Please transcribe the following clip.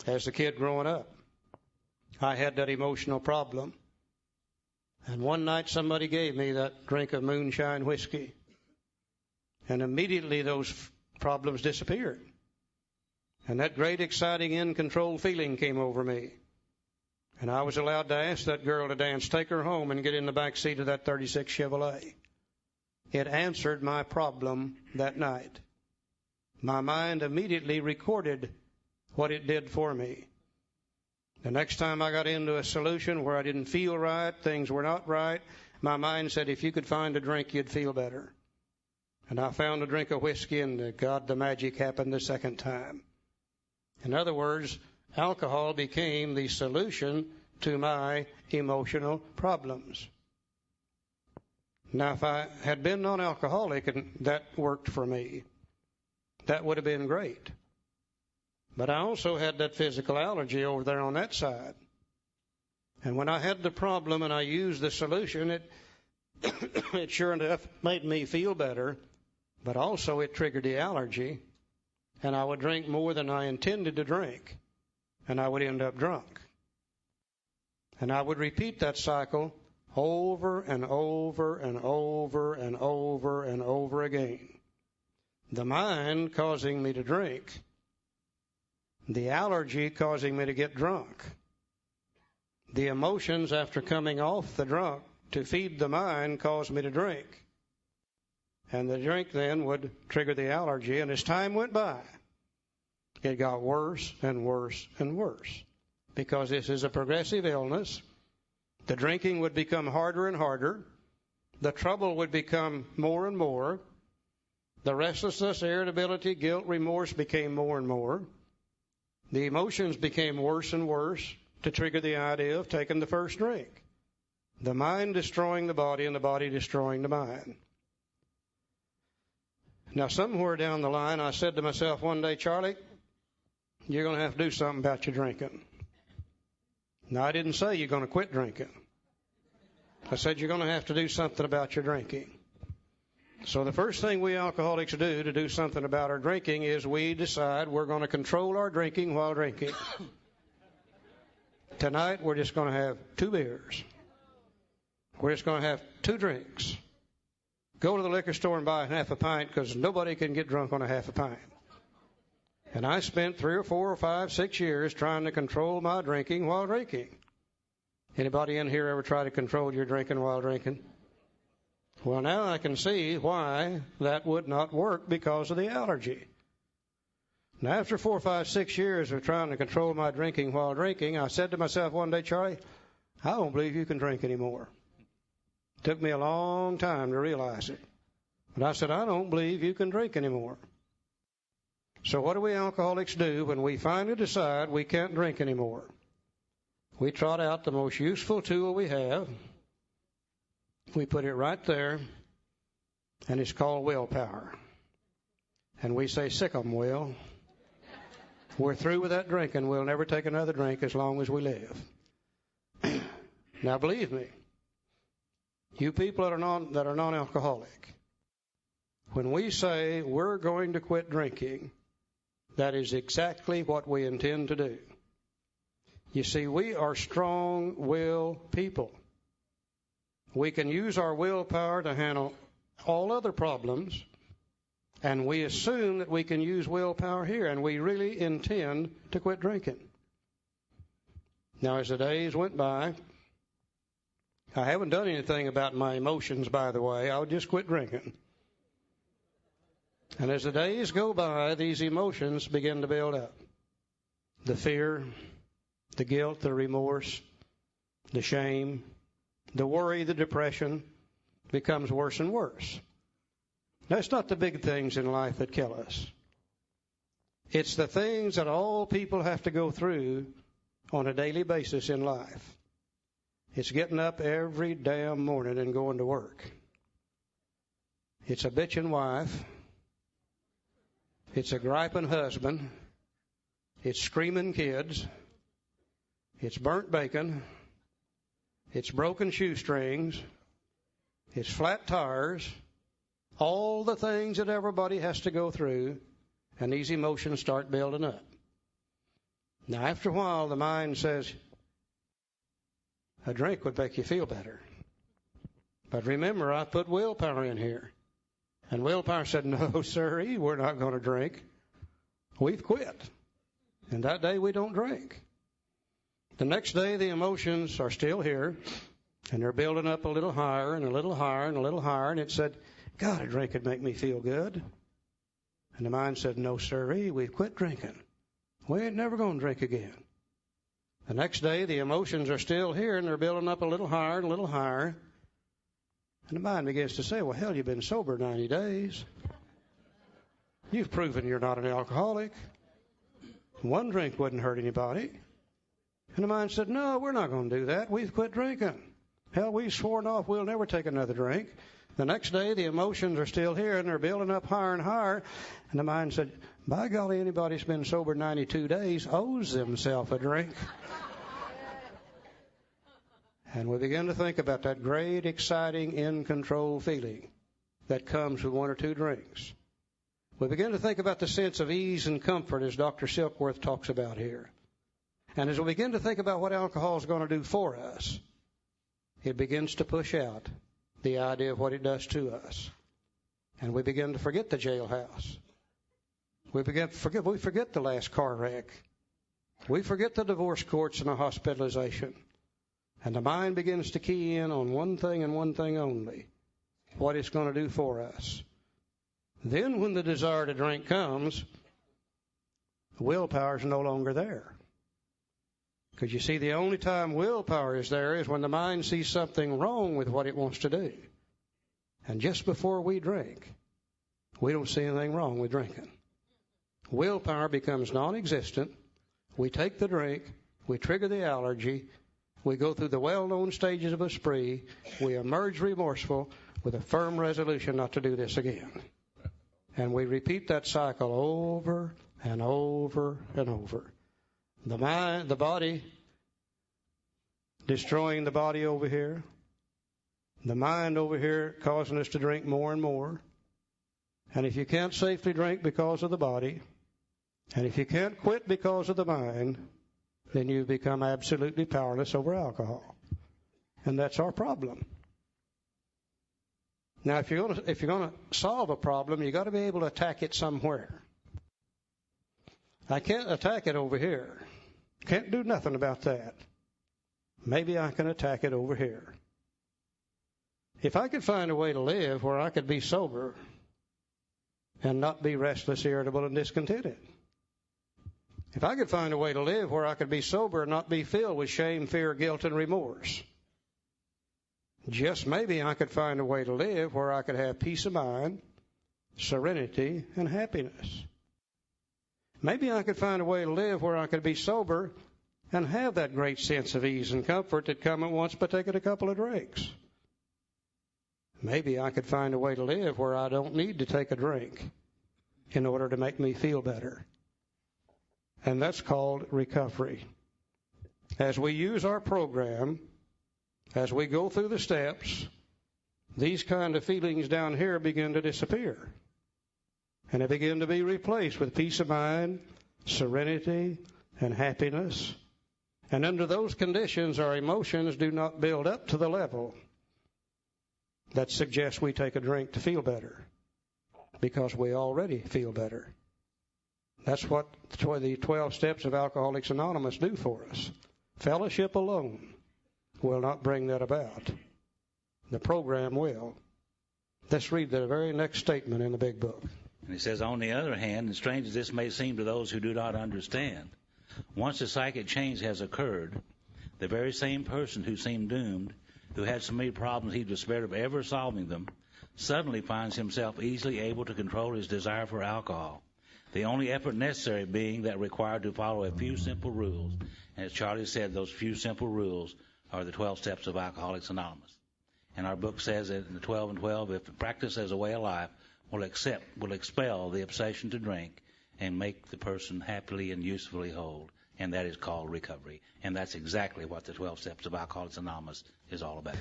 as a kid growing up. I had that emotional problem. And one night somebody gave me that drink of moonshine whiskey. And immediately those problems disappeared. And that great, exciting, in-control feeling came over me. And I was allowed to ask that girl to dance, take her home, and get in the back seat of that 36 Chevrolet. It answered my problem that night. My mind immediately recorded what it did for me. The next time I got into a solution where I didn't feel right, things were not right, my mind said, if you could find a drink, you'd feel better. And I found a drink of whiskey, and God, the magic happened the second time. In other words, alcohol became the solution to my emotional problems. Now, if I had been non-alcoholic and that worked for me, that would have been great. But I also had that physical allergy over there on that side. And when I had the problem and I used the solution, it sure enough made me feel better, but also it triggered the allergy, and I would drink more than I intended to drink, and I would end up drunk. And I would repeat that cycle over and over and over and over and over again. The mind causing me to drink, the allergy causing me to get drunk, the emotions after coming off the drunk to feed the mind caused me to drink. And the drink then would trigger the allergy, and as time went by, it got worse and worse and worse. Because this is a progressive illness, the drinking would become harder and harder, the trouble would become more and more, the restlessness, irritability, guilt, remorse became more and more, the emotions became worse and worse to trigger the idea of taking the first drink. The mind destroying the body and the body destroying the mind. Now, somewhere down the line, I said to myself one day, Charlie, you're going to have to do something about your drinking. Now, I didn't say you're going to quit drinking. I said you're going to have to do something about your drinking. So the first thing we alcoholics do to do something about our drinking is we decide we're going to control our drinking while drinking. Tonight, we're just going to have 2 beers. We're just going to have 2 drinks. Go to the liquor store and buy half a pint because nobody can get drunk on a half a pint. And I spent 3 or 4 or 5, 6 years trying to control my drinking while drinking. Anybody in here ever try to control your drinking while drinking? Well, now I can see why that would not work because of the allergy. Now, after 4, 5, 6 years of trying to control my drinking while drinking, I said to myself one day, Charlie, I don't believe you can drink anymore. It took me a long time to realize it. But I said, I don't believe you can drink anymore. So what do we alcoholics do when we finally decide we can't drink anymore? We trot out the most useful tool we have. We put it right there, and it's called willpower. And we say, sick 'em, Will. We're through with that drinking. We'll never take another drink as long as we live. Now, believe me, you people that are non-alcoholic, when we say we're going to quit drinking, that is exactly what we intend to do. You see, we are strong-willed people. We can use our willpower to handle all other problems, and we assume that we can use willpower here, and we really intend to quit drinking. Now, as the days went by, I haven't done anything about my emotions, by the way. I would just quit drinking. And as the days go by, these emotions begin to build up. The fear, the guilt, the remorse, the shame, the worry, the depression becomes worse and worse. Now, it's not the big things in life that kill us. It's the things that all people have to go through on a daily basis in life. It's getting up every damn morning and going to work. It's a bitching wife. It's a griping husband. It's screaming kids. It's burnt bacon. It's broken shoestrings. It's flat tires. All the things that everybody has to go through, and these emotions start building up. Now, after a while, the mind says, a drink would make you feel better. But remember, I put willpower in here. And willpower said, no, sirree, we're not going to drink. We've quit. And that day we don't drink. The next day the emotions are still here. And they're building up a little higher and a little higher and a little higher. And it said, God, a drink would make me feel good. And the mind said, no, sirree, we've quit drinking. We ain't never going to drink again. The next day the emotions are still here and they're building up a little higher and a little higher. And the mind begins to say, well, hell, you've been sober 90 days. You've proven you're not an alcoholic. One drink wouldn't hurt anybody. And the mind said, no, we're not going to do that. We've quit drinking. Hell, we've sworn off we'll never take another drink. The next day, the emotions are still here, and they're building up higher and higher. And the mind said, by golly, anybody who's been sober 92 days owes themselves a drink. And we begin to think about that great, exciting, in-control feeling that comes with one or two drinks. We begin to think about the sense of ease and comfort as Dr. Silkworth talks about here. And as we begin to think about what alcohol is going to do for us, it begins to push out the idea of what it does to us. And we begin to forget the jailhouse. We forget the last car wreck. We forget the divorce courts and the hospitalization. And the mind begins to key in on one thing and one thing only, what it's going to do for us. Then when the desire to drink comes, willpower is no longer there. Because you see, the only time willpower is there is when the mind sees something wrong with what it wants to do. And just before we drink, we don't see anything wrong with drinking. Willpower becomes non-existent. We take the drink. We trigger the allergy. We go through the well-known stages of a spree. We emerge remorseful with a firm resolution not to do this again. And we repeat that cycle over and over and over. The mind, the body, destroying the body over here. The mind over here causing us to drink more and more. And if you can't safely drink because of the body, and if you can't quit because of the mind, then you become absolutely powerless over alcohol. And that's our problem. Now, if you're going to solve a problem, you've got to be able to attack it somewhere. I can't attack it over here. Can't do nothing about that. Maybe I can attack it over here. If I could find a way to live where I could be sober and not be restless, irritable, and discontented. If I could find a way to live where I could be sober and not be filled with shame, fear, guilt, and remorse. Just maybe I could find a way to live where I could have peace of mind, serenity, and happiness. Maybe I could find a way to live where I could be sober and have that great sense of ease and comfort that come at once by taking a couple of drinks. Maybe I could find a way to live where I don't need to take a drink in order to make me feel better. And that's called recovery. As we use our program, as we go through the steps, these kind of feelings down here begin to disappear. And they begin to be replaced with peace of mind, serenity, and happiness. And under those conditions, our emotions do not build up to the level that suggests we take a drink to feel better, because we already feel better. That's what the 12 steps of Alcoholics Anonymous do for us. Fellowship alone will not bring that about. The program will. Let's read the very next statement in the big book. And he says, on the other hand, and strange as this may seem to those who do not understand, once a psychic change has occurred, the very same person who seemed doomed, who had so many problems he despaired of ever solving them, suddenly finds himself easily able to control his desire for alcohol. The only effort necessary being that required to follow a few simple rules. And as Charlie said, those few simple rules are the 12 steps of Alcoholics Anonymous. And our book says that in the 12 and 12, if practiced as a way of life, will expel the obsession to drink and make the person happily and usefully whole. And that is called recovery. And that's exactly what the 12 steps of Alcoholics Anonymous is all about.